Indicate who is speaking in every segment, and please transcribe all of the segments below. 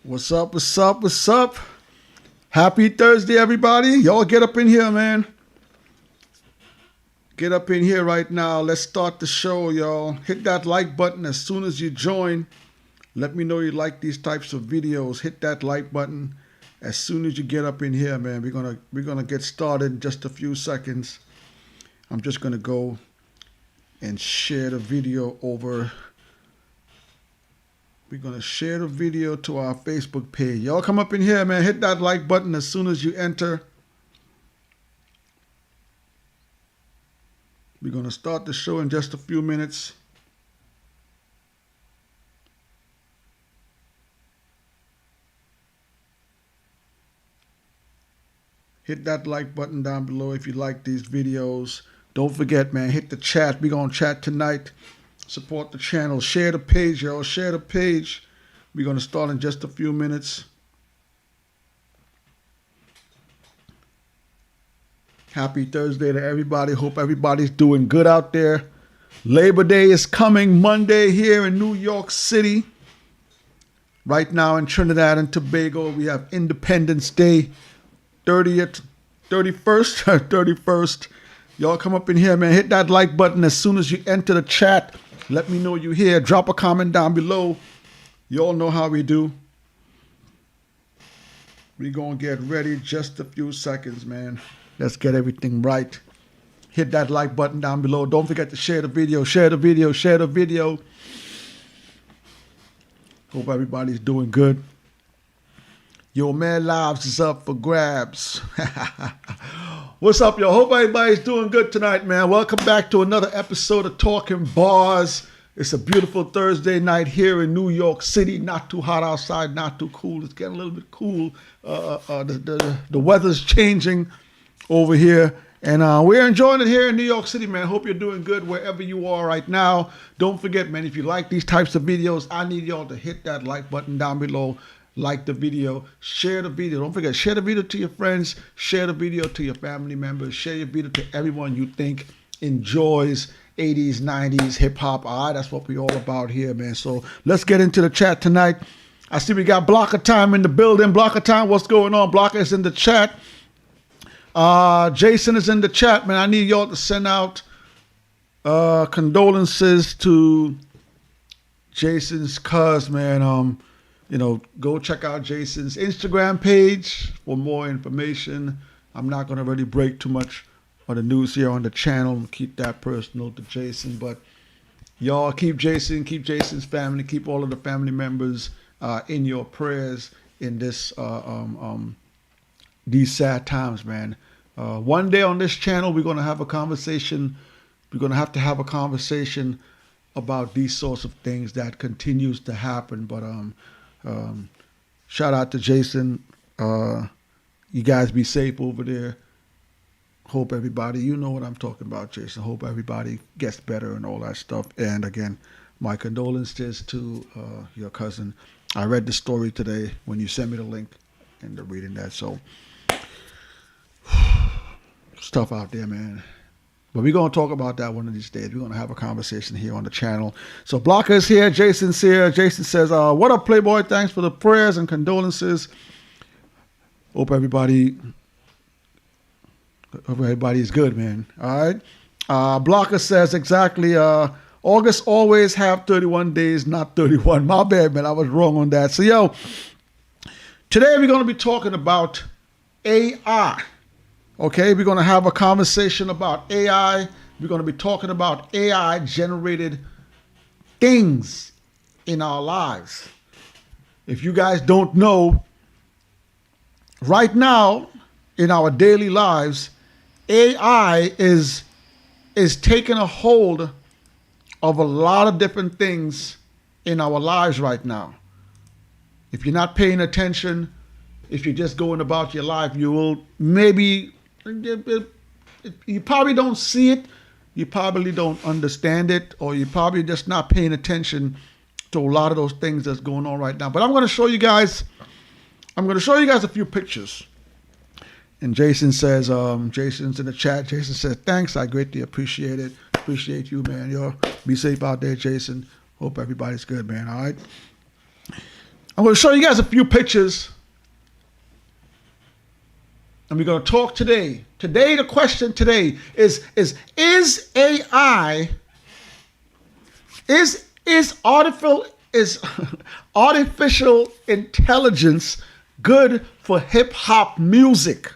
Speaker 1: What's up, what's up, what's up? Happy Thursday, everybody. Y'all get up in here, man. Get up in here right now. Let's start the show, y'all. Hit that like button as soon as you join. Let me know you like these types of videos. Hit that like button as soon as you get up in here, man. We're gonna get started in just a few seconds. I'm just gonna go and share the video over. We're going to share the video to our Facebook page. Y'all come up in here, man. Hit that like button as soon as you enter. We're going to start the show in just a few minutes. Hit that like button down below if you like these videos. Don't forget, man, hit the chat. We're going to chat tonight. Support the channel. Share the page, y'all. Share the page. We're going to start in just a few minutes. Happy Thursday to everybody. Hope everybody's doing good out there. Labor Day is coming Monday here in New York City. Right now in Trinidad and Tobago, we have Independence Day, 30th, 31st, 31st. Y'all come up in here, man. Hit that like button as soon as you enter the chat. Let me know you're here. Drop a comment down below. You all know how we do. We're going to get ready just a few seconds, man. Let's get everything right. Hit that like button down below. Don't forget to share the video. Share the video. Share the video. Hope everybody's doing good. Your man lives is up for grabs. What's up, y'all? Hope everybody's doing good tonight, man. Welcome back to another episode of Talking Barz. It's a beautiful Thursday night here in New York City. Not too hot outside, not too cool. It's getting a little bit cool. The weather's changing over here. And we're enjoying it here in New York City, man. Hope you're doing good wherever you are right now. Don't forget, man, if you like these types of videos, I need y'all to hit that like button down below. Like the video, share the video. Don't forget, share the video to your friends, share the video to your family members, share your video to everyone you think enjoys 80s, 90s, hip-hop. All right, that's what we're all about here, man. So let's get into the chat tonight. I see we got Blocker Time in the building. Blocker Time, what's going on? Blocker is in the chat. Jason is in the chat, man. I need y'all to send out condolences to Jason's cuz, man. Go check out Jason's Instagram page for more information. I'm not going to really break too much of the news here on the channel. Keep that personal to Jason. But y'all keep Jason's family, keep all of the family members in your prayers in this these sad times, man. One day on this channel, we're going to have a conversation. We're going to have a conversation about these sorts of things that continues to happen. But shout out to Jason. You guys be safe over there. Hope everybody, you know what I'm talking about, Jason. Hope everybody gets better and all that stuff. And again, my condolences to your cousin. I read the story today when you sent me the link and they're reading that. So stuff out there, man. But we're going to talk about that one of these days. We're going to have a conversation here on the channel. So Blocker is here. Jason's here. Jason says, what up, Playboy? Thanks for the prayers and condolences. Hope everybody is good, man. All right. Blocker says exactly, August always have 31 days, not 31. My bad, man. I was wrong on that. So, yo, today we're going to be talking about AI. Okay, we're going to have a conversation about AI. We're going to be talking about AI-generated things in our lives. If you guys don't know, right now in our daily lives, AI is taking a hold of a lot of different things in our lives right now. If you're not paying attention, if you're just going about your life, you will maybe... You probably don't see it, you probably don't understand it, or you're probably just not paying attention to a lot of those things that's going on right now. But I'm going to show you guys a few pictures. And Jason says, Jason's in the chat. Jason says, thanks, I greatly appreciate it. Appreciate you, man. Be safe out there, Jason. Hope everybody's good, man. All I'm going to show you guys a few pictures. And we're going to talk today. Today, the question today is AI, is artificial intelligence good for hip hop music?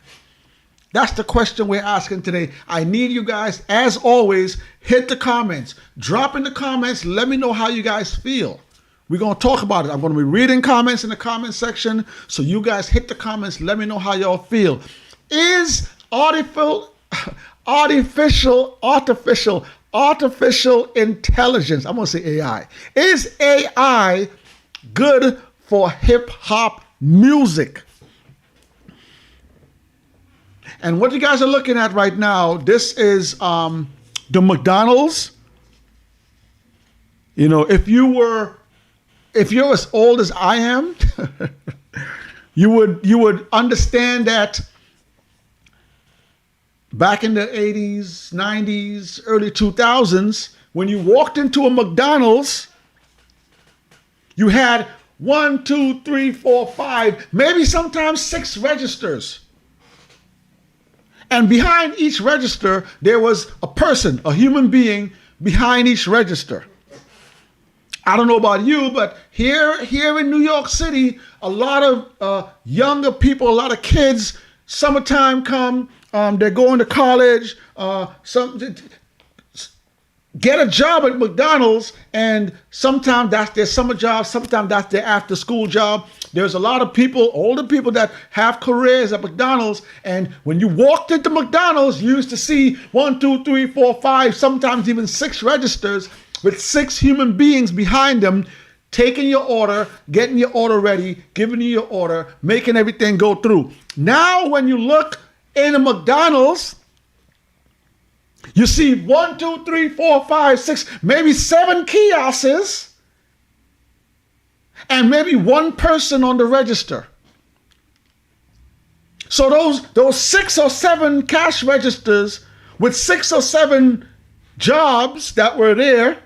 Speaker 1: That's the question we're asking today. I need you guys, as always, hit the comments. Drop in the comments. Let me know how you guys feel. We're going to talk about it. I'm going to be reading comments in the comment section. So you guys hit the comments. Let me know how y'all feel. Is artificial intelligence, I'm going to say AI. Is AI good for hip hop music? And what you guys are looking at right now, this is the McDonald's. You know, if you're as old as I am, you would understand that back in the 80s, 90s, early 2000s, when you walked into a McDonald's, you had 1, 2, 3, 4, 5, maybe sometimes 6 registers. And behind each register, there was a person, a human being behind each register. I don't know about you, but here in New York City, a lot of younger people, a lot of kids, summertime come, they're going to college, get a job at McDonald's, and sometimes that's their summer job, sometimes that's their after school job. There's a lot of people, older people, that have careers at McDonald's, and when you walked into McDonald's, you used to see 1, 2, 3, 4, 5, sometimes even 6 registers with 6 human beings behind them, taking your order, getting your order ready, giving you your order, making everything go through. Now, when you look in a McDonald's, you see 1, 2, 3, 4, 5, 6, maybe 7 kiosks, and maybe 1 person on the register. So those 6 or 7 cash registers with 6 or 7 jobs that were there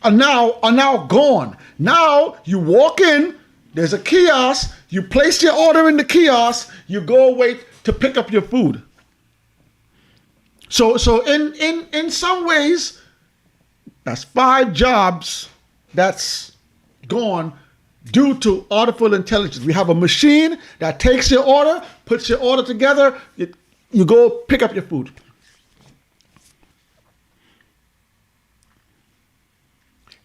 Speaker 1: are now gone. Now you walk in, there's a kiosk, you place your order in the kiosk, you go wait to pick up your food. So in some ways, that's 5 jobs that's gone due to artificial intelligence. We have a machine that takes your order, puts your order together, you go pick up your food.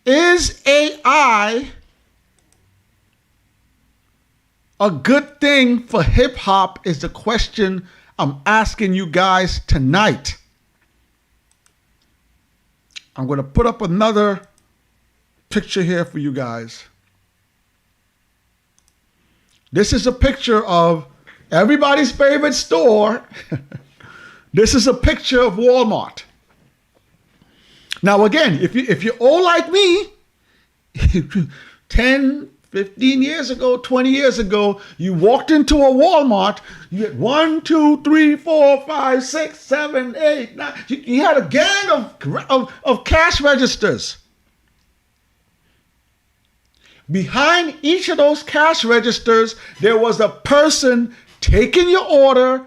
Speaker 1: Is AI a good thing for hip hop is the question I'm asking you guys tonight. I'm going to put up another picture here for you guys. This is a picture of everybody's favorite store. This is a picture of Walmart. Now, again, if you're old like me, 10, 15 years ago, 20 years ago, you walked into a Walmart, you had 1, 2, 3, 4, 5, 6, 7, 8, 9. You had a gang of cash registers. Behind each of those cash registers, there was a person taking your order,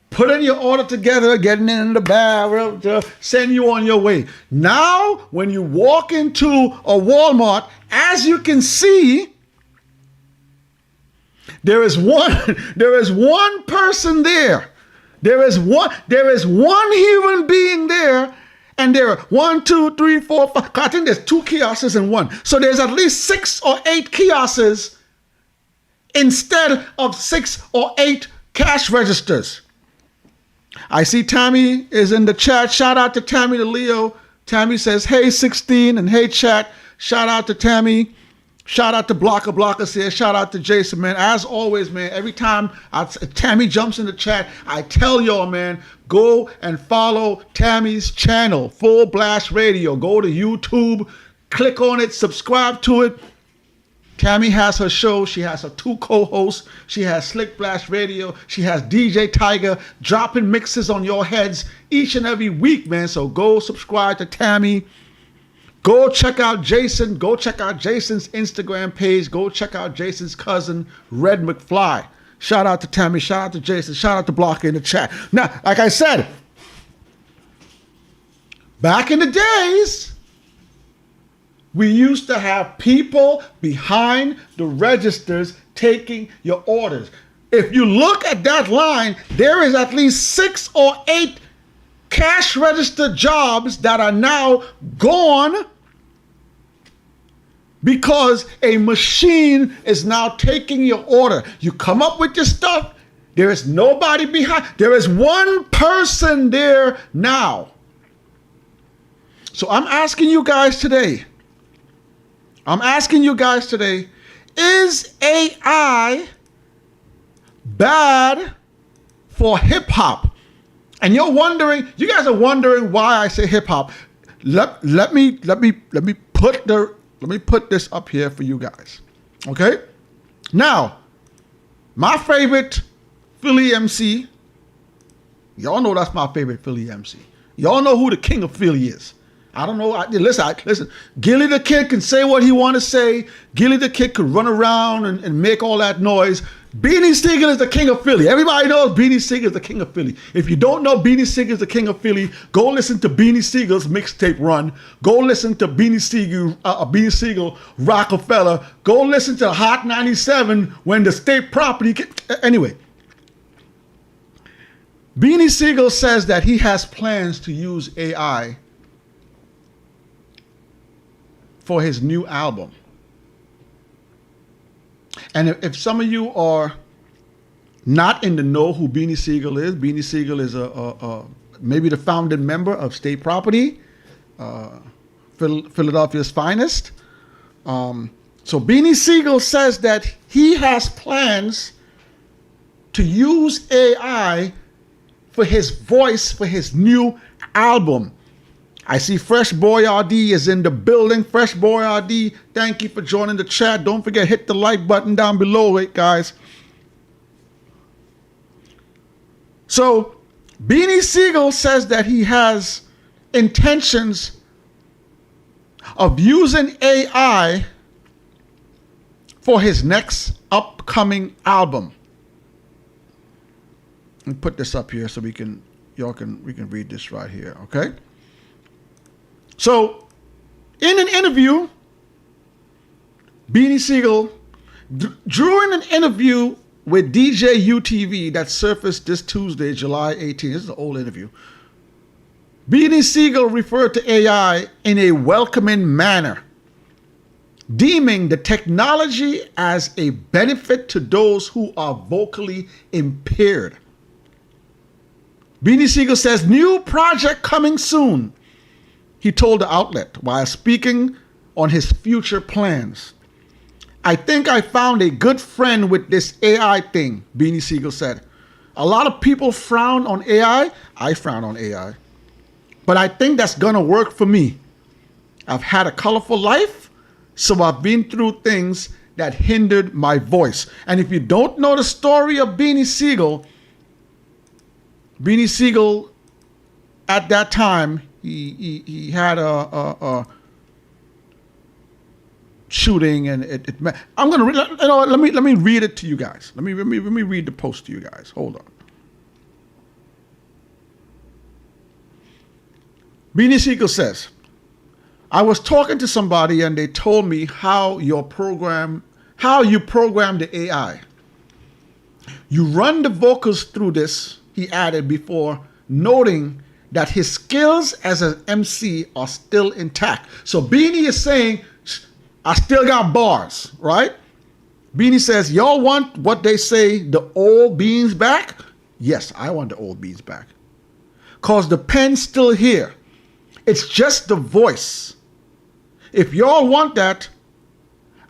Speaker 1: putting your order together, getting it in the barrel to send you on your way. Now, when you walk into a Walmart, as you can see, there is one person there. There is one human being there, and there are 1, 2, 3, 4, 5. I think there's 2 kiosks in one. So there's at least 6 or 8 kiosks instead of 6 or 8 cash registers. I see Tammy is in the chat. Shout out to Tammy the Leo. Tammy says, hey 16, and hey chat. Shout out to Tammy. Shout out to Blocker says, shout out to Jason, man. As always, man, every time Tammy jumps in the chat, I tell y'all, man, go and follow Tammy's channel, Full Blast Radio. Go to YouTube, click on it, subscribe to it. Tammy has her show. She has her 2 co-hosts. She has Slick Blast Radio. She has DJ Tiger dropping mixes on your heads each and every week, man. So go subscribe to Tammy. Go check out Jason. Go check out Jason's Instagram page. Go check out Jason's cousin, Red McFly. Shout out to Tammy. Shout out to Jason. Shout out to Blocker in the chat. Now, like I said, back in the days, we used to have people behind the registers taking your orders. If you look at that line, there is at least 6 or 8 cash register jobs that are now gone because a machine is now taking your order. You come up with your stuff, there is nobody behind. There is one person there now. So I'm asking you guys today, is AI bad for hip hop? And you guys are wondering why I say hip hop. Let me put this up here for you guys. Okay? Now, my favorite Philly MC, y'all know that's my favorite Philly MC. Y'all know who the king of Philly is. I don't know. Listen, Gilly the Kid can say what he want to say. Gilly the Kid could run around and make all that noise. Beanie Sigel is the king of Philly. Everybody knows Beanie Sigel is the king of Philly. If you don't know Beanie Sigel is the king of Philly, go listen to Beanie Sigel's mixtape run. Go listen to Beanie Sigel, Rockefeller. Go listen to Hot 97 when the state property. Anyway, Beanie Sigel says that he has plans to use AI for his new album. And if some of you are not in the know who Beanie Sigel is maybe the founding member of State Property, Philadelphia's finest. So Beanie Sigel says that he has plans to use AI for his voice for his new album. I see Fresh Boy RD is in the building. Fresh Boy RD, thank you for joining the chat. Don't forget, hit the like button down below it, guys. So, Beanie Sigel says that he has intentions of using AI for his next upcoming album. Let me put this up here so we can read this right here, okay? So, in an interview, Beanie Sigel, during an interview with DJ UTV that surfaced this Tuesday, July 18th, this is an old interview, Beanie Sigel referred to AI in a welcoming manner, deeming the technology as a benefit to those who are vocally impaired. Beanie Sigel says, new project coming soon, he told the outlet while speaking on his future plans. I think I found a good friend with this AI thing, Beanie Sigel said. A lot of people frown on AI. I frown on AI. But I think that's going to work for me. I've had a colorful life, so I've been through things that hindered my voice. And if you don't know the story of Beanie Sigel at that time, he had a shooting, and I'm gonna let me read it to you guys. Let me read the post to you guys. Hold on. Beanie Sigel says, I was talking to somebody and they told me how you program the AI. You run the vocals through this, he added, before noting that his skills as an MC are still intact. So Beanie is saying, I still got bars, right? Beanie says, y'all want what they say, the old beans back? Yes, I want the old beans back. Cause the pen's still here. It's just the voice. If y'all want that,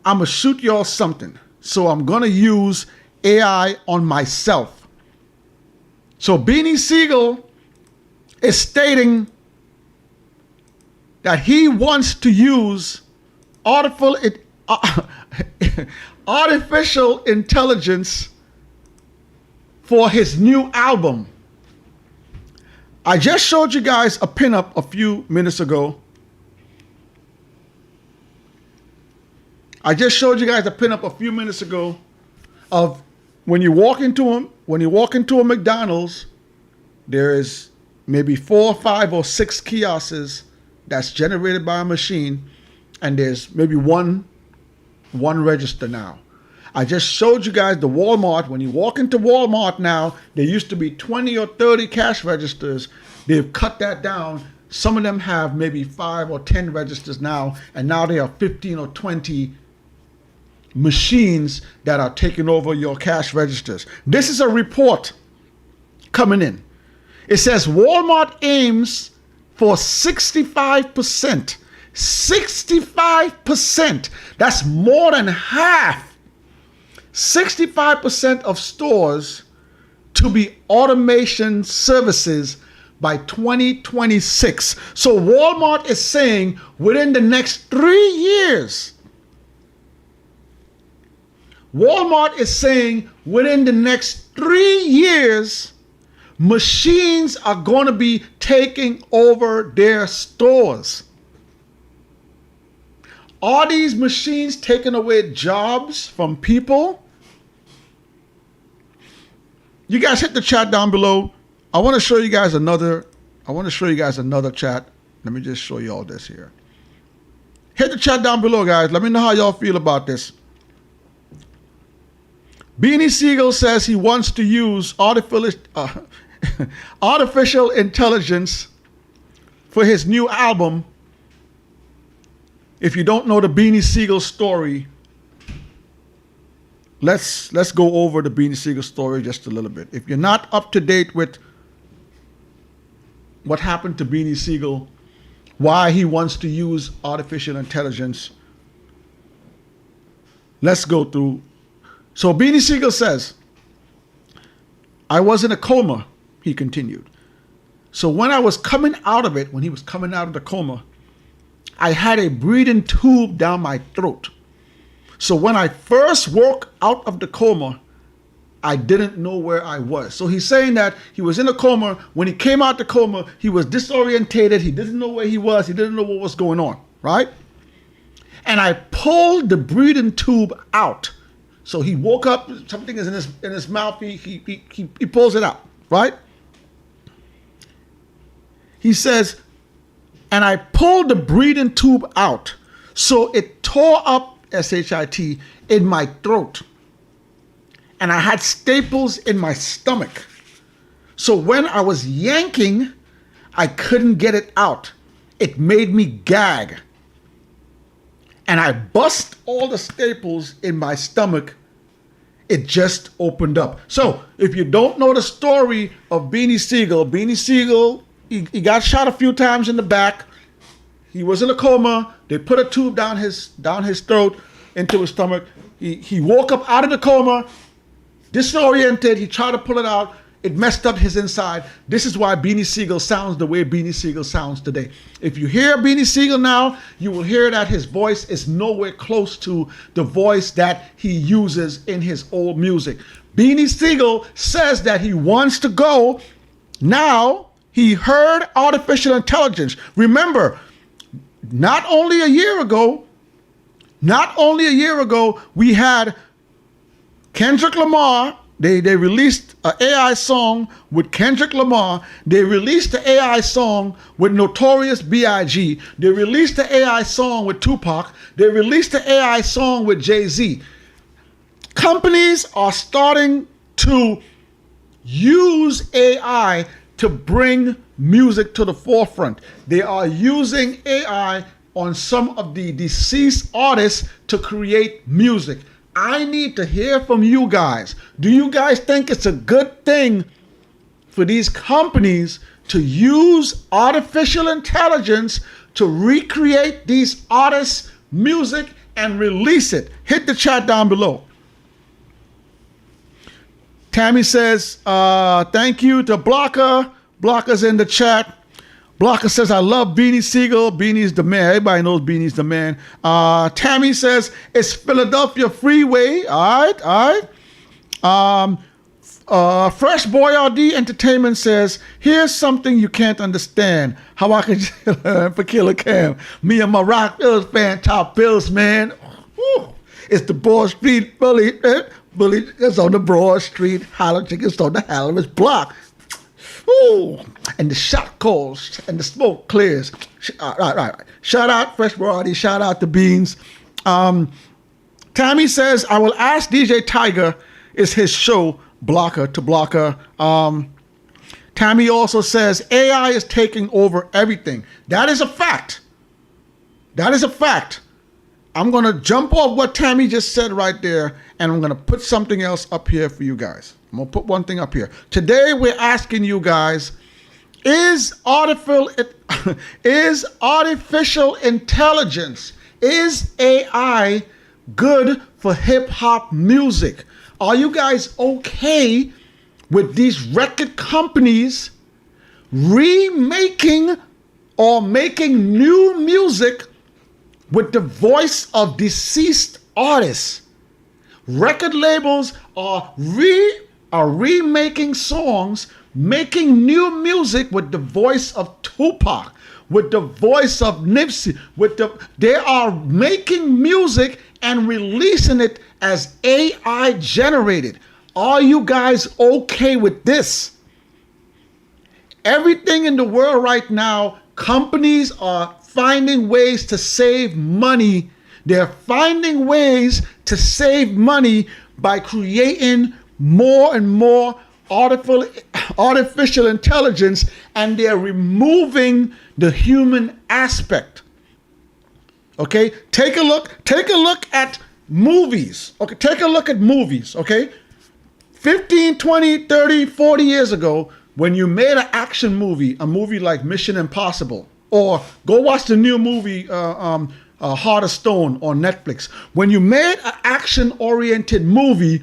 Speaker 1: I'ma shoot y'all something. So I'm gonna use AI on myself. So Beanie Sigel is stating that he wants to use artificial intelligence for his new album. I just showed you guys a pinup a few minutes ago I just showed you guys a pin-up a few minutes ago of when you walk into a McDonald's, there is maybe 4, 5, or 6 kiosks that's generated by a machine, and there's maybe one register now. I just showed you guys the Walmart. When you walk into Walmart now, there used to be 20 or 30 cash registers. They've cut that down. Some of them have maybe 5 or 10 registers now, and now there are 15 or 20 machines that are taking over your cash registers. This is a report coming in. It says Walmart aims for 65%. 65%. That's more than half. 65% of stores to be automation services by 2026. So Walmart is saying within the next 3 years, Walmart is saying within the next 3 years, machines are going to be taking over their stores. Are these machines taking away jobs from people? You guys hit the chat down below. I want to show you guys another chat. Let me just show you all this here. Hit the chat down below, guys. Let me know how y'all feel about this. Beanie Sigel says he wants to use artificial intelligence for his new album. If you don't know the Beanie Sigel story, let's go over the Beanie Sigel story just a little bit. If you're not up to date with what happened to Beanie Sigel, why he wants to use artificial intelligence, let's go through. So Beanie Sigel says, I was in a coma, he continued. So when I was coming out of it, when he was coming out of the coma, I had a breathing tube down my throat. So when I first woke out of the coma, I didn't know where I was. So he's saying that he was in a coma. When he came out the coma, he was disorientated. He didn't know where he was. He didn't know what was going on, right? And I pulled the breathing tube out. So he woke up, something is in his mouth, he pulls it out, right? He says, and I pulled the breathing tube out, so it tore up, S-H-I-T, in my throat. And I had staples in my stomach. So when I was yanking, I couldn't get it out. It made me gag. And I bust all the staples in my stomach. It just opened up. So if you don't know the story of Beanie Sigel, he got shot a few times in the back. He was in a coma. They put a tube down his throat into his stomach. He woke up out of the coma, disoriented. He tried to pull it out. It messed up his inside. This is why Beanie Sigel sounds the way Beanie Sigel sounds today. If you hear Beanie Sigel now, you will hear that his voice is nowhere close to the voice that he uses in his old music. Beanie Sigel says that he wants to go. Now, he heard artificial intelligence. Remember, not only a year ago, we had Kendrick Lamar. They released an AI song with Kendrick Lamar. They released the AI song with Notorious B.I.G. They released the AI song with Tupac. They released the AI song with Jay-Z. Companies are starting to use AI to bring music to the forefront. They are using AI on some of the deceased artists to create music. I need to hear from you guys. Do you guys think it's a good thing for these companies to use artificial intelligence to recreate these artists' music and release it? Hit the chat down below. Tammy says, thank you to Blocker. Blocker's in the chat. Blocker says, I love Beanie Sigel. Beanie's the man. Everybody knows Beanie's the man. Tammy says, it's Philadelphia Freeway. All right. Fresh Boyardee Entertainment says, here's something you can't understand. How I can for Killer Cam. Me and my Rock Bills fan, top Bills, man. Whew. It's the Broad Street bully. Bully is on the Broad Street. Holler chickens on the Hallows block. Ooh, and the shot calls and the smoke clears. Right. Shout out Fresh Variety. Shout out to Beans. Tammy says, I will ask DJ Tiger, is his show blocker to blocker? Tammy also says, AI is taking over everything. That is a fact. That is a fact. I'm going to jump off what Tammy just said right there, and I'm going to put something else up here for you guys. I'm going to put one thing up here. Today, we're asking you guys, is artificial intelligence, is AI good for hip-hop music? Are you guys okay with these record companies remaking or making new music with the voice of deceased artists? Record labels are remaking songs, making new music with the voice of Tupac, with the voice of Nipsey, they are making music and releasing it as AI generated. Are you guys okay with this? Everything in the world right now, companies are finding ways to save money. They're finding ways to save money by creating more and more artificial intelligence, and they're removing the human aspect. Okay, take a look at movies. Okay, take a look at movies, okay? 15, 20, 30, 40 years ago, when you made an action movie, a movie like Mission Impossible, or go watch the new movie Heart of Stone on Netflix. When you made an action-oriented movie,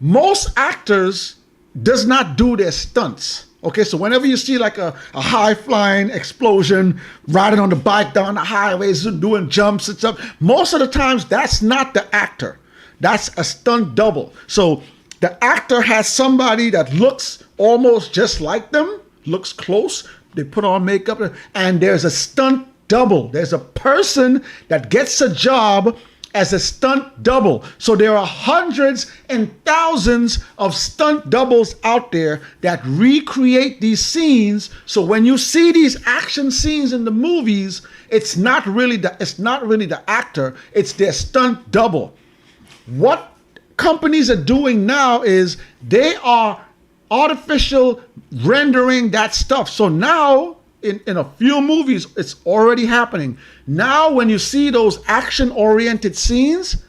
Speaker 1: most actors does not do their stunts. Okay, so whenever you see like a high-flying explosion, riding on the bike down the highways, doing jumps and stuff, most of the times that's not the actor. That's a stunt double. So the actor has somebody that looks almost just like them, looks close, they put on makeup, and there's a stunt double. There's a person that gets a job as a stunt double. So there are hundreds and thousands of stunt doubles out there that recreate these scenes. So when you see these action scenes in the movies, it's not really the actor, it's their stunt double. What companies are doing now is they are artificial rendering that stuff. So now in a few movies, it's already happening. Now, when you see those action-oriented scenes,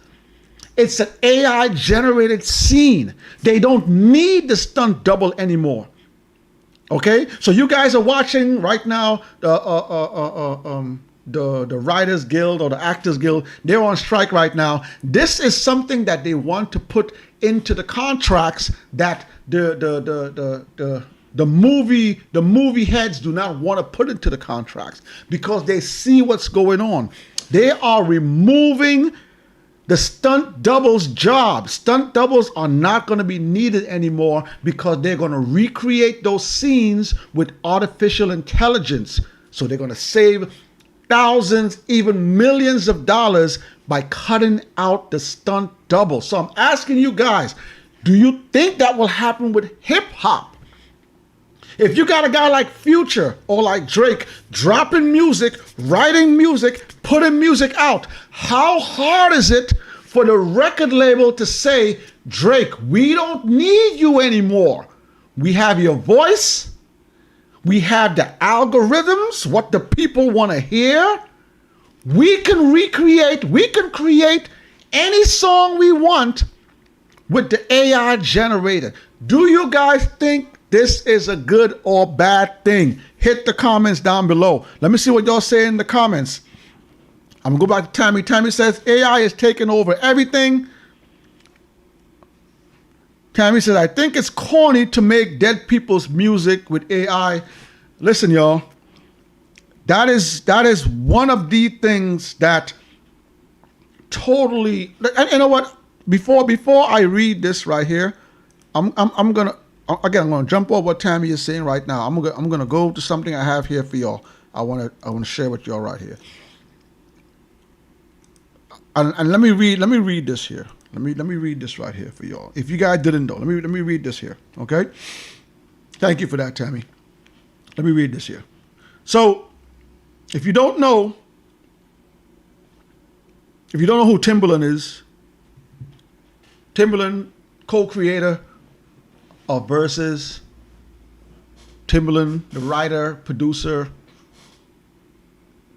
Speaker 1: it's an AI-generated scene. They don't need the stunt double anymore. Okay, so you guys are watching right now the Writers Guild or the Actors Guild. They're on strike right now. This is something that they want to put into the contracts that the movie heads do not want to put into the contracts because they see what's going on. They are removing the stunt doubles job. Stunt doubles are not going to be needed anymore because they're going to recreate those scenes with artificial intelligence. So they're going to save thousands, even millions of dollars by cutting out the stunt double. So I'm asking you guys, do you think that will happen with hip hop? If you got a guy like Future or like Drake dropping music, writing music, putting music out, how hard is it for the record label to say, Drake, we don't need you anymore. We have your voice. We have the algorithms, what the people want to hear. We can create any song we want with the AI generator. Do you guys think this is a good or bad thing? Hit the comments down below. Let me see what y'all say in the comments. I'm gonna go back to Tammy. Tammy says AI is taking over everything. Tammy says, I think it's corny to make dead people's music with AI. Listen, y'all, that is one of the things that totally, and you know what? Before I read this right here, I'm gonna jump over what Tammy is saying right now. I'm gonna go to something I have here for y'all. I wanna share with y'all right here. And let me read this here. Let me read this right here for y'all. If you guys didn't know, let me read this here. Okay. Thank you for that, Tammy. Let me read this here. So, if you don't know who Timbaland is, Timbaland, co-creator of Versus, Timbaland, the writer, producer,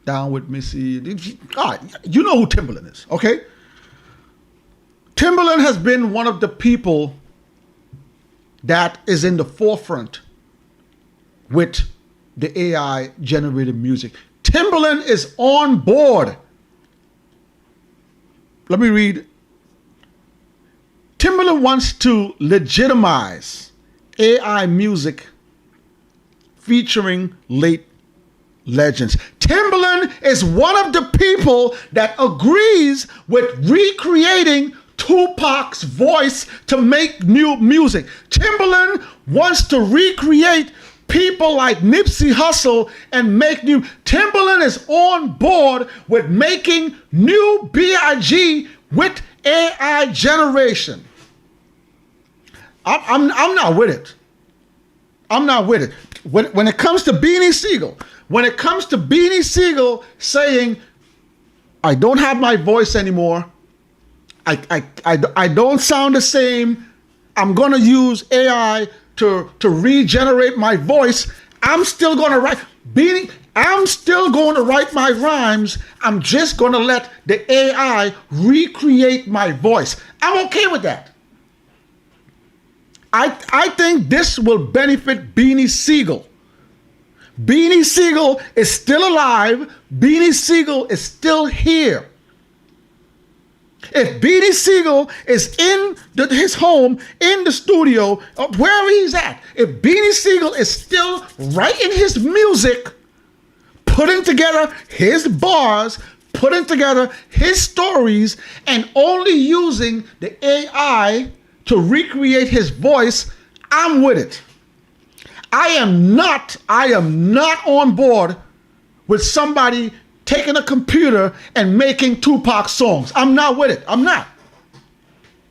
Speaker 1: Down with Missy. God, you know who Timbaland is, okay? Timbaland has been one of the people that is in the forefront with the AI generated music. Timbaland is on board. Let me read. Timbaland wants to legitimize AI music featuring late legends. Timbaland is one of the people that agrees with recreating Tupac's voice to make new music. Timbaland wants to recreate people like Nipsey Hussle and make new. Timbaland is on board with making new B.I.G. with AI generation. I'm not with it. I'm not with it. When it comes to Beanie Sigel, saying, I don't have my voice anymore. I don't sound the same. I'm gonna use AI to regenerate my voice. I'm still gonna write I'm still going to write my rhymes. I'm just gonna let the AI recreate my voice. I'm okay with that. I think this will benefit Beanie Sigel. Beanie Sigel is still alive. Beanie Sigel is still here. If Beanie Sigel is in his home, in the studio, wherever he's at, if Beanie Sigel is still writing his music, putting together his bars, putting together his stories, and only using the AI to recreate his voice, I'm with it. I am not on board with somebody taking a computer and making Tupac songs. I'm not with it. I'm not.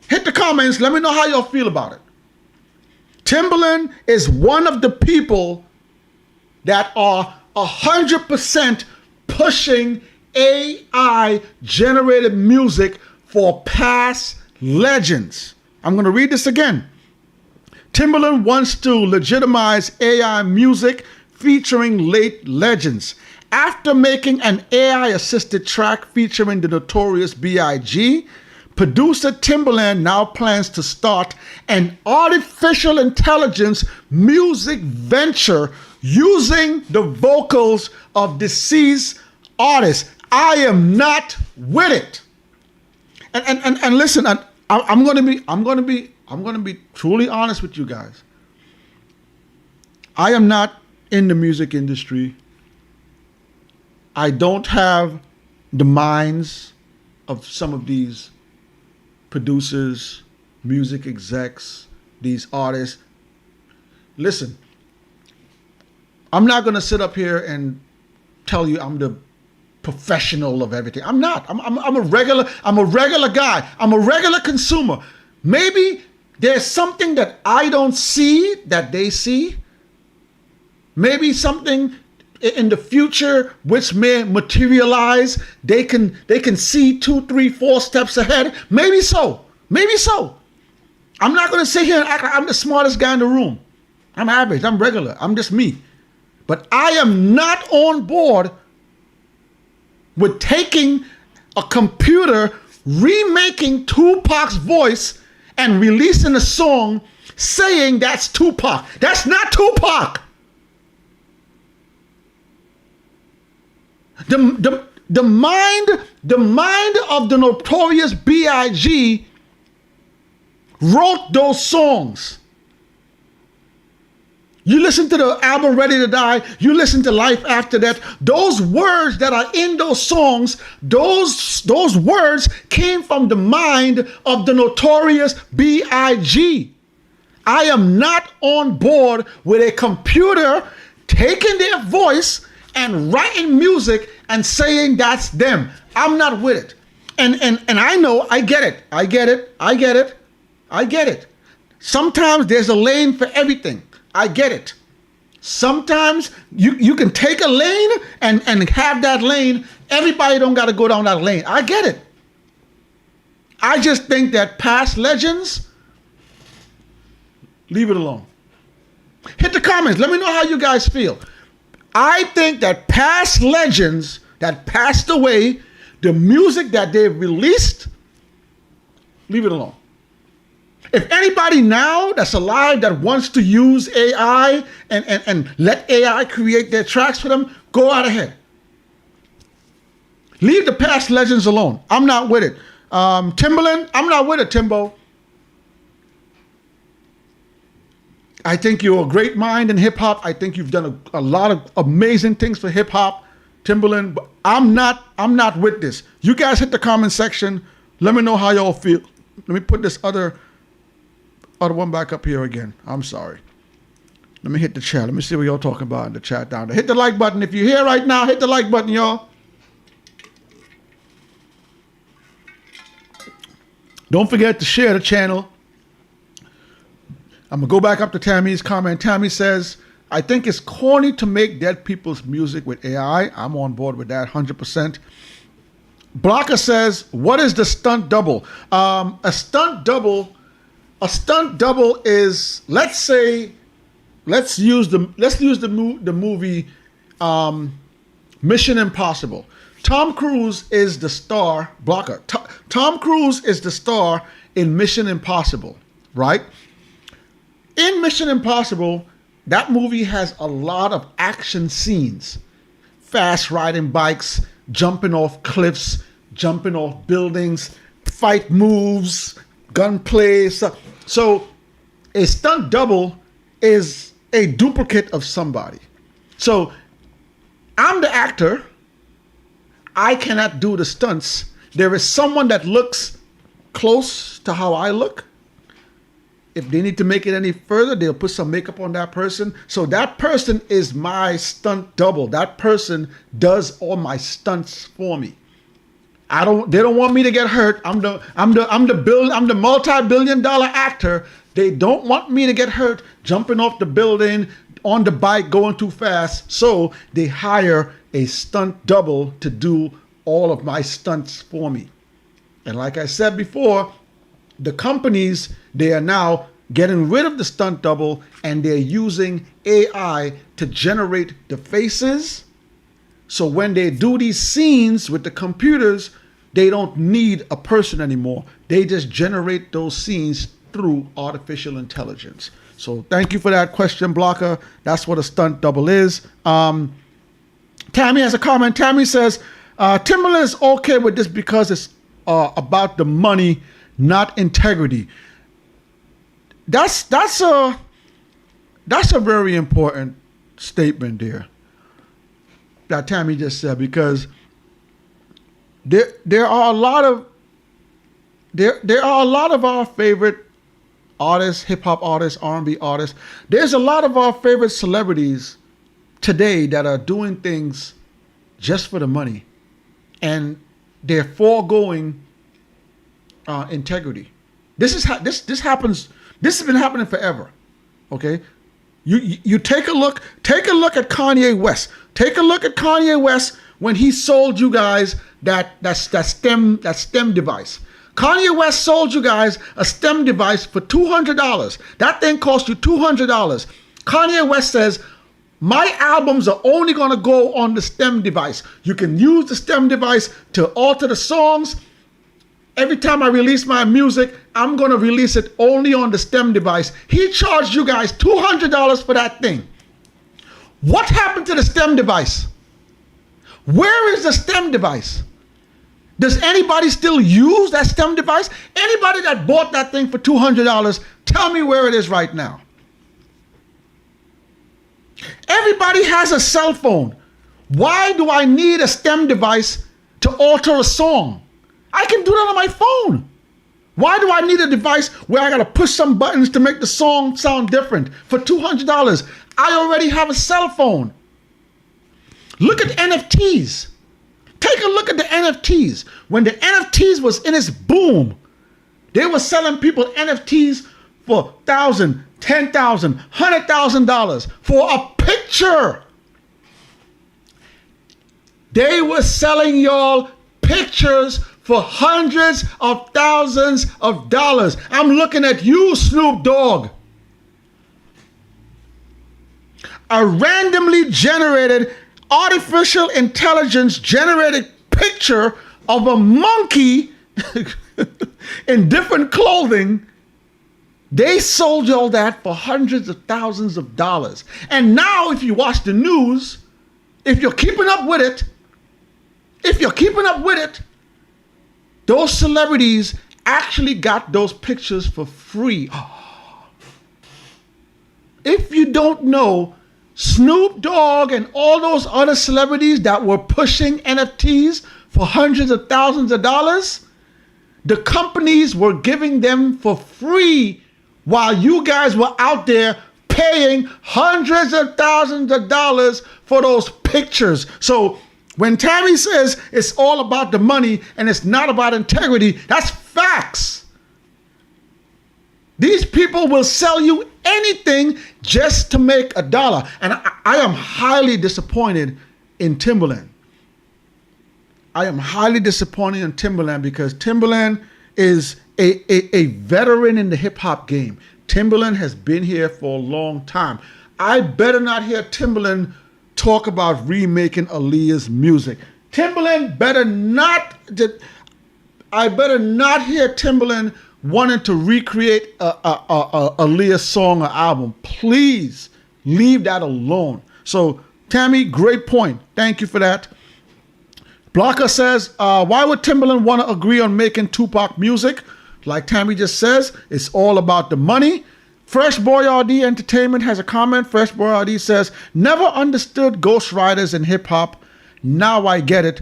Speaker 1: Hit the comments. Let me know how y'all feel about it. Timbaland is one of the people that are 100% pushing AI generated music for past legends. I'm going to read this again. Timbaland wants to legitimize AI music featuring late legends. After making an AI-assisted track featuring the notorious B.I.G., producer Timbaland now plans to start an artificial intelligence music venture using the vocals of deceased artists. I am not with it. And listen, I'm going to be truly honest with you guys. I am not in the music industry. I don't have the minds of some of these producers, music execs, these artists. Listen, I'm not going to sit up here and tell you I'm the professional of everything. I'm not. I'm a regular guy. I'm a regular consumer. Maybe there's something that I don't see that they see. Maybe something in the future which may materialize. They can see 2, 3, 4 steps ahead. Maybe so. Maybe so. I'm not going to sit here and act like I'm the smartest guy in the room. I'm average. I'm regular. I'm just me. But I am not on board with taking a computer, remaking Tupac's voice, and releasing a song saying that's Tupac. That's not Tupac. The mind of the notorious B.I.G. wrote those songs. You listen to the album Ready to Die, you listen to Life After Death, those words that are in those songs, those words came from the mind of the notorious B.I.G. I am not on board with a computer taking their voice and writing music and saying that's them. I'm not with it. And I know, I get it. Sometimes there's a lane for everything. I get it. Sometimes you can take a lane and have that lane. Everybody don't got to go down that lane. I get it. I just think that past legends, leave it alone. Hit the comments. Let me know how you guys feel. I think that past legends that passed away, the music that they've released, leave it alone. If anybody now that's alive that wants to use AI and let AI create their tracks for them, go out ahead. Leave the past legends alone. I'm not with it. Timbaland, I'm not with it, Timbo. I think you're a great mind in hip hop. I think you've done a lot of amazing things for hip hop, Timbaland. But I'm not with this. You guys hit the comment section. Let me know how y'all feel. Let me put this other one back up here again. I'm sorry. Let me hit the chat. Let me see what y'all talking about in the chat down there. Hit the like button. If you're here right now, hit the like button, y'all. Don't forget to share the channel. I'm going to go back up to Tammy's comment. Tammy says, I think it's corny to make dead people's music with AI. I'm on board with that 100%. Blocker says, what is the stunt double? A stunt double is, let's use the movie Mission Impossible. Tom Cruise is the star, Blocker. Tom Cruise is the star in Mission Impossible, right? In Mission Impossible, that movie has a lot of action scenes. Fast riding bikes, jumping off cliffs, jumping off buildings, fight moves, gunplay. So a stunt double is a duplicate of somebody. So I'm the actor. I cannot do the stunts. There is someone that looks close to how I look. If they need to make it any further, they'll put some makeup on that person. So that person is my stunt double. That person does all my stunts for me. They don't want me to get hurt. I'm the multi-billion-dollar actor. They don't want me to get hurt jumping off the building, on the bike, going too fast. So they hire a stunt double to do all of my stunts for me. And like I said before, the companies, they are now getting rid of the stunt double and they're using AI to generate the faces. So when they do these scenes with the computers, they don't need a person anymore. They just generate those scenes through artificial intelligence. So thank you for that question, Blocker. That's what a stunt double is. Tammy has a comment. Tammy says, Timbaland is okay with this because it's about the money, not integrity. That's a very important statement there that Tammy just said, because there are a lot of our favorite artists, hip hop artists, R&B artists. There's a lot of our favorite celebrities today that are doing things just for the money, and they're foregoing integrity. This happens. This has been happening forever. Okay, you take a look at Kanye West. Take a look at Kanye West when he sold you guys that STEM device. Kanye West sold you guys a STEM device for $200. That thing cost you $200. Kanye West says, my albums are only going to go on the STEM device. You can use the STEM device to alter the songs. Every time I release my music, I'm going to release it only on the STEM device. He charged you guys $200 for that thing. What happened to the STEM device? Where is the STEM device? Does anybody still use that STEM device? Anybody that bought that thing for $200, tell me where it is right now. Everybody has a cell phone. Why do I need a STEM device to alter a song? I can do that on my phone. Why do I need a device where I got to push some buttons to make the song sound different for $200? I already have a cell phone. Look at NFTs. Take a look at the NFTs. When the NFTs was in its boom, they were selling people NFTs for $1,000, $10,000, $100,000 for a picture. They were selling y'all pictures for hundreds of thousands of dollars. I'm looking at you, Snoop Dogg. A randomly generated, artificial intelligence generated picture of a monkey in different clothing. They sold y'all that for hundreds of thousands of dollars. And now if you watch the news, if you're keeping up with it, those celebrities actually got those pictures for free. If you don't know, Snoop Dogg and all those other celebrities that were pushing NFTs for hundreds of thousands of dollars, the companies were giving them for free while you guys were out there paying hundreds of thousands of dollars for those pictures. So when Tammy says it's all about the money and it's not about integrity, that's facts. These people will sell you anything just to make a dollar. And I am highly disappointed in Timbaland. I am highly disappointed in Timbaland because Timbaland is a veteran in the hip hop game. Timbaland has been here for a long time. I better not hear Timbaland talk about remaking Aaliyah's music. Timbaland better not. I better not hear Timbaland wanting to recreate a Aaliyah song or album. Please leave that alone. So Tammy, great point. Thank you for that. Blocker says, why would Timbaland want to agree on making Tupac music? Like Tammy just says, it's all about the money. Fresh Boy RD Entertainment has a comment. Fresh Boy RD says, never understood ghostwriters in hip hop. Now I get it.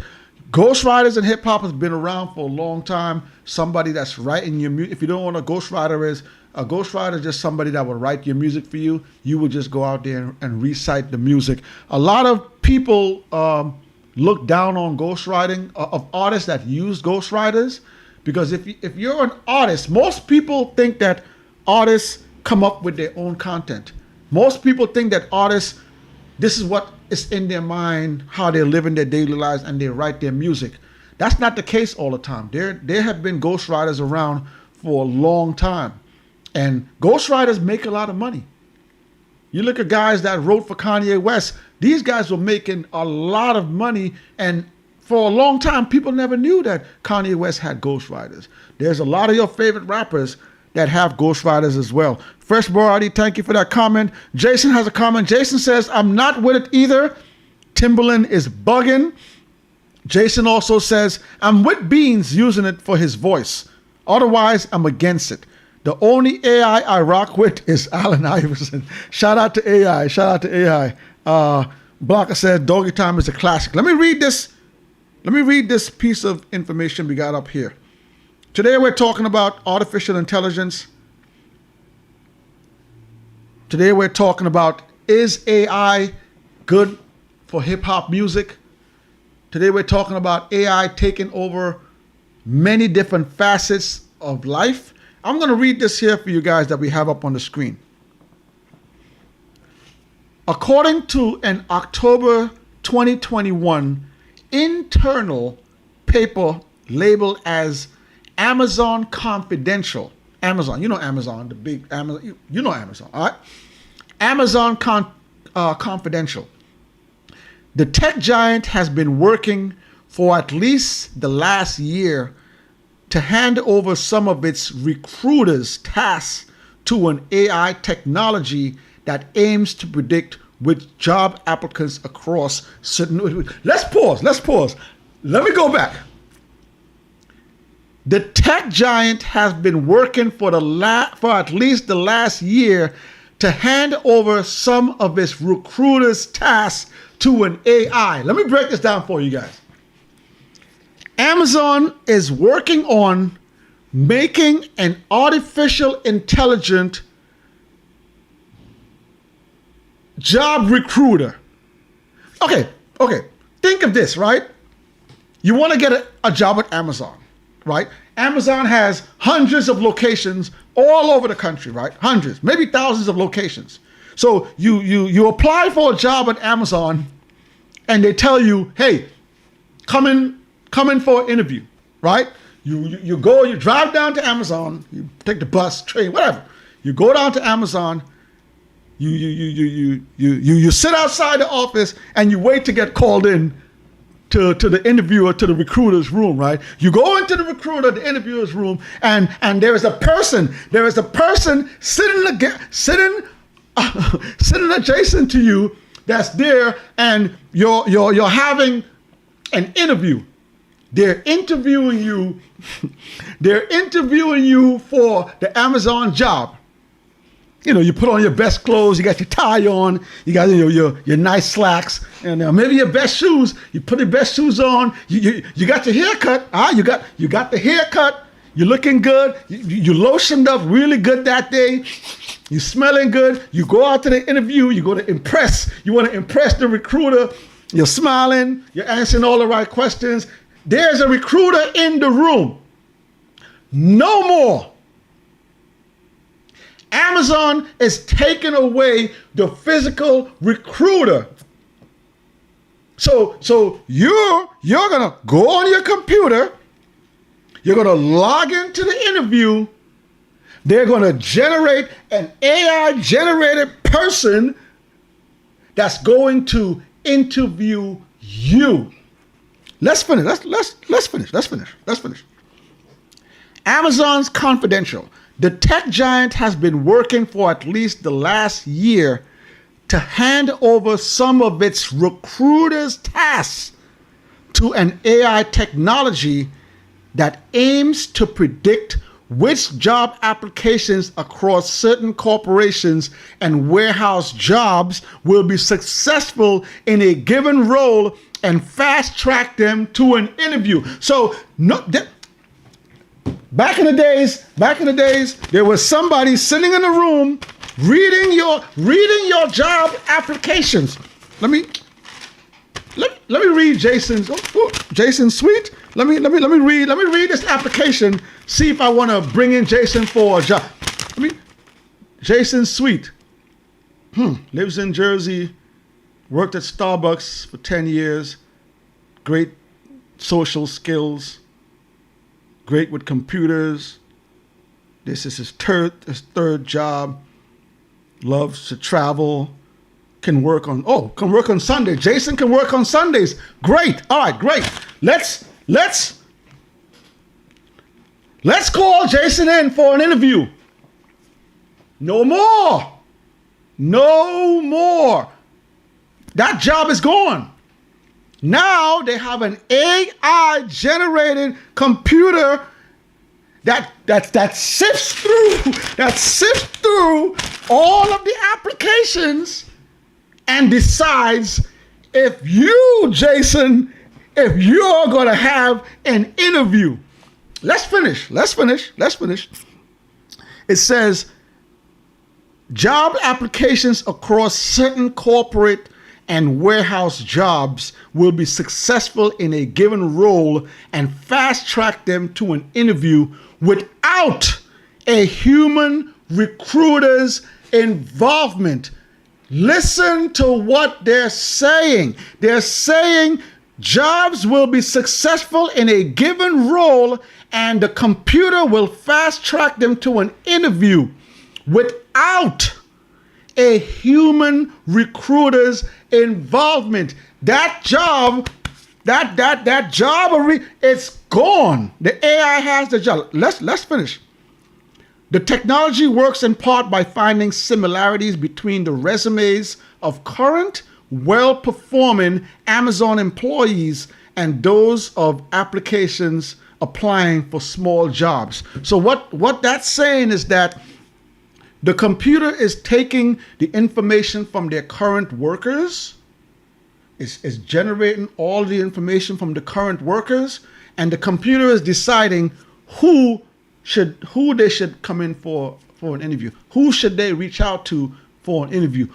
Speaker 1: Ghostwriters in hip hop has been around for a long time. Somebody that's writing your music. If you don't know what a ghostwriter is just somebody that will write your music for you. You would just go out there and recite the music. A lot of people look down on ghostwriting of artists that use ghostwriters, because if you're an artist, most people think that artists come up with their own content. Most people think that artists, this is what is in their mind, how they're living their daily lives, and they write their music. That's not the case all the time. There have been ghostwriters around for a long time, and ghostwriters make a lot of money. You look at guys that wrote for Kanye West, these guys were making a lot of money, and for a long time, people never knew that Kanye West had ghostwriters. There's a lot of your favorite rappers that have ghostwriters as well. Fresh Boy, thank you for that comment. Jason has a comment. Jason says, I'm not with it either. Timbaland is bugging. Jason also says, I'm with Beans using it for his voice. Otherwise, I'm against it. The only AI I rock with is Allen Iverson. Shout out to AI. Shout out to AI. Blocker says, Doggy Time is a classic. Let me read this piece of information we got up here. Today we're talking about artificial intelligence. Today we're talking about, is AI good for hip hop music? Today we're talking about AI taking over many different facets of life. I'm going to read this here for you guys that we have up on the screen. According to an October 2021 internal paper labeled as Amazon Confidential. Amazon, you know Amazon, the big Amazon, you know Amazon, all right? Amazon Confidential. The tech giant has been working for at least the last year to hand over some of its recruiters' tasks to an AI technology that aims to predict which job applicants across certain... Let's pause. Let me go back. The tech giant has been working for at least the last year to hand over some of its recruiters' tasks to an AI. Let me break this down for you guys. Amazon is working on making an artificial intelligent job recruiter. Okay. Think of this, right? You want to get a job at Amazon, right? Amazon has hundreds of locations all over the country, right? Hundreds, maybe thousands of locations. So you apply for a job at Amazon, and they tell you, hey, come in for an interview, right? You go, you drive down to Amazon, you take the bus, train, whatever. You go down to Amazon, you sit outside the office and you wait to get called in to the interviewer, to the recruiter's room, right? You go into the interviewer's room, and there is a person sitting adjacent to you that's there, and you're having an interview. They're interviewing you. They're interviewing you for the Amazon job. You know, you put on your best clothes, you got your tie on, you got your nice slacks, and maybe your best shoes. You put your best shoes on. You got your haircut. You got the haircut. You're looking good. You lotioned up really good that day. You're smelling good. You go out to the interview. You go to impress. You want to impress the recruiter. You're smiling. You're answering all the right questions. There's a recruiter in the room. No more. Amazon is taking away the physical recruiter. So you're gonna go on your computer, you're gonna log into the interview, they're gonna generate an AI generated person that's going to interview you. Let's finish. Let's finish. Amazon's confidential. The tech giant has been working for at least the last year to hand over some of its recruiters' tasks to an AI technology that aims to predict which job applications across certain corporations and warehouse jobs will be successful in a given role and fast track them to an interview. So back in the days, there was somebody sitting in a room reading your job applications. Let me read Jason's. Jason's Sweet. Let me read this application. See if I want to bring in Jason for a job. Jason Sweet. Lives in Jersey. Worked at Starbucks for 10 years. Great social skills. Great with computers. This is his third job. Loves to travel. Can work on Sunday. Jason can work on Sundays. Great. All right, great. Let's call Jason in for an interview. No more. That job is gone. Now they have an AI generated computer that sifts through all of the applications and decides if you, Jason, if you're going to have an interview. Let's finish. It says job applications across certain corporate and warehouse jobs will be successful in a given role and fast track them to an interview without a human recruiter's involvement. Listen to what they're saying. They're saying jobs will be successful in a given role and the computer will fast track them to an interview without a human recruiter's involvement. That job, it's gone. The AI has the job. Let's finish. The technology works in part by finding similarities between the resumes of current, well-performing Amazon employees and those of applications applying for small jobs. So what that's saying is that the computer is taking the information from their current workers, is generating all the information from the current workers, and the computer is deciding who they should come in for an interview. Who should they reach out to for an interview?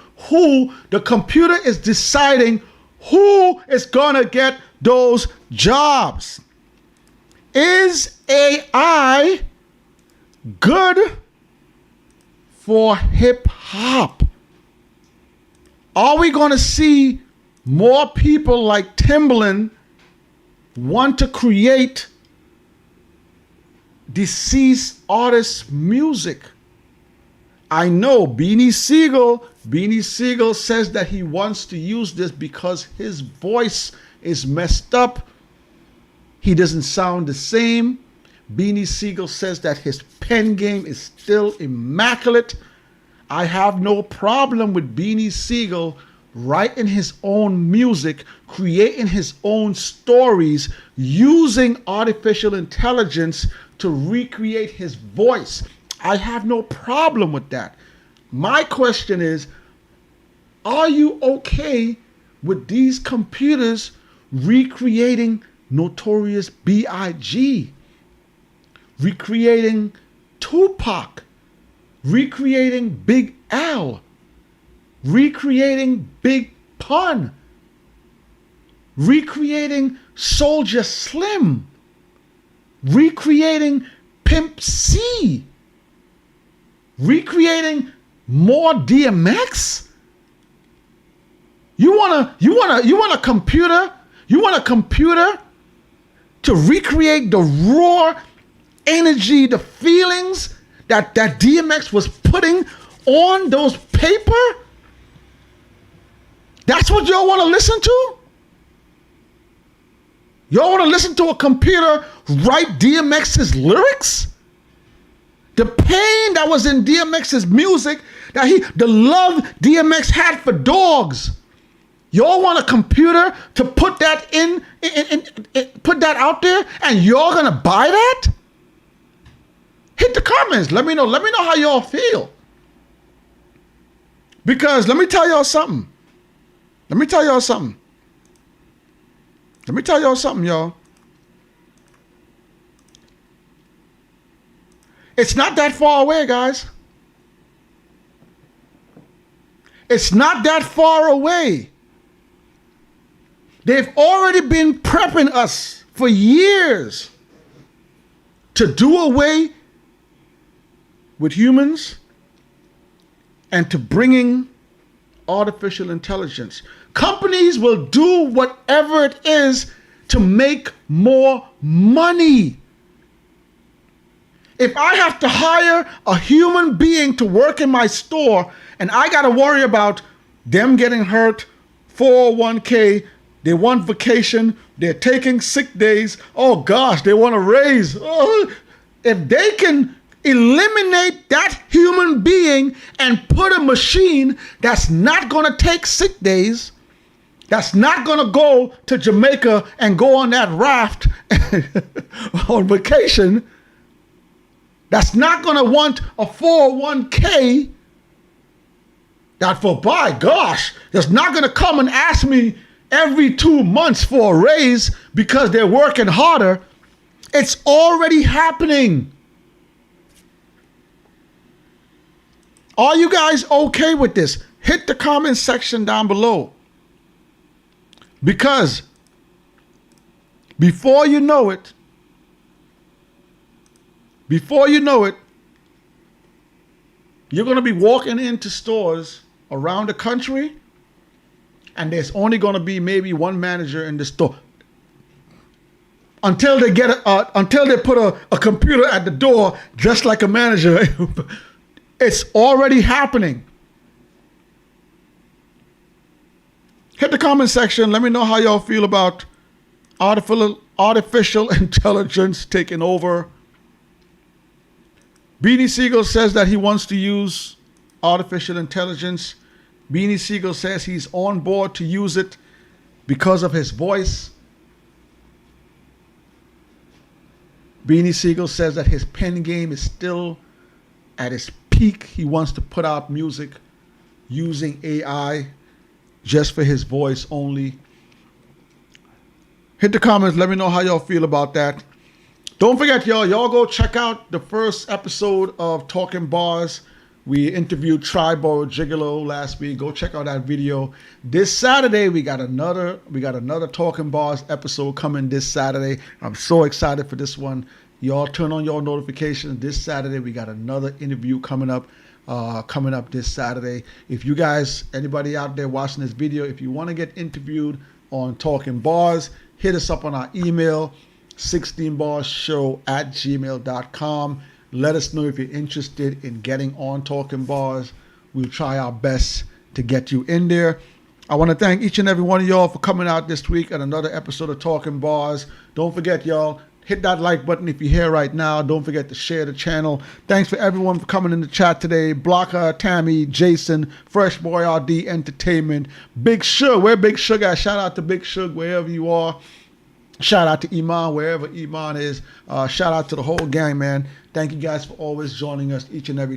Speaker 1: The computer is deciding Who is going to get those jobs? Is AI good for hip hop? Are we going to see more people like Timbaland want to create deceased artists' music? I know Beanie Sigel says that he wants to use this because his voice is messed up. He doesn't sound the same. Beanie Sigel says that his pen game is still immaculate. I have no problem with Beanie Sigel writing his own music, creating his own stories, using artificial intelligence to recreate his voice. I have no problem with that. My question is, are you okay with these computers recreating Notorious B.I.G., recreating Tupac, recreating Big L, recreating Big Pun, recreating Soldier Slim, recreating Pimp C, recreating more DMX? You want a computer to recreate the raw energy, the feelings that DMX was putting on those paper? That's what y'all want to listen to? Y'all want to listen to a computer write DMX's lyrics? The pain that was in DMX's music, the love DMX had for dogs. Y'all want a computer to put that put that out there, and y'all gonna buy that? Hit the comments. Let me know how y'all feel. Because let me tell y'all something, y'all. It's not that far away, guys. It's not that far away. They've already been prepping us for years to do away with humans and to bringing artificial intelligence. Companies will do whatever it is to make more money. If I have to hire a human being to work in my store and I got to worry about them getting hurt, 401k, they want vacation, they're taking sick days, oh gosh, they want a raise. Oh, if they can eliminate that human being and put a machine that's not going to take sick days, that's not going to go to Jamaica and go on that raft on vacation, that's not going to want a 401k, that for by gosh, that's not going to come and ask me every 2 months for a raise because they're working harder. It's already happening. Are you guys okay with this? Hit the comment section down below. Because before you know it, you're going to be walking into stores around the country and there's only going to be maybe one manager in the store until they put a computer at the door just like a manager. It's already happening. Hit the comment section. Let me know how y'all feel about artificial intelligence taking over. Beanie Sigel says that he wants to use artificial intelligence. Beanie Sigel says he's on board to use it because of his voice. Beanie Sigel says that his pen game is still at its peak. He wants to put out music using AI just for his voice only. Hit the comments. Let me know how y'all feel about that. Don't forget, y'all go check out the first episode of Talk Barz We interviewed Tribal Gigolo last week. Go check out that video. This Saturday we got another Talking Barz episode coming this Saturday. I'm so excited for this one. Y'all turn on your notifications. This Saturday we got another interview coming up this Saturday. If you guys, anybody out there watching this video, if you want to get interviewed on Talking Barz, hit us up on our email, 16barzshow@gmail.com. Let us know if you're interested in getting on Talking Barz. We'll try our best to get you in there. I want to thank each and every one of y'all for coming out this week at another episode of Talking Barz. Don't forget, y'all, hit that like button if you're here right now. Don't forget to share the channel. Thanks for everyone for coming in the chat today. Blocker, Tammy, Jason, Fresh Boy RD Entertainment, Big Shug. Where Big Shug at? Shout out to Big Shug wherever you are. Shout out to Iman wherever Iman is. Shout out to the whole gang, man. Thank you guys for always joining us each and every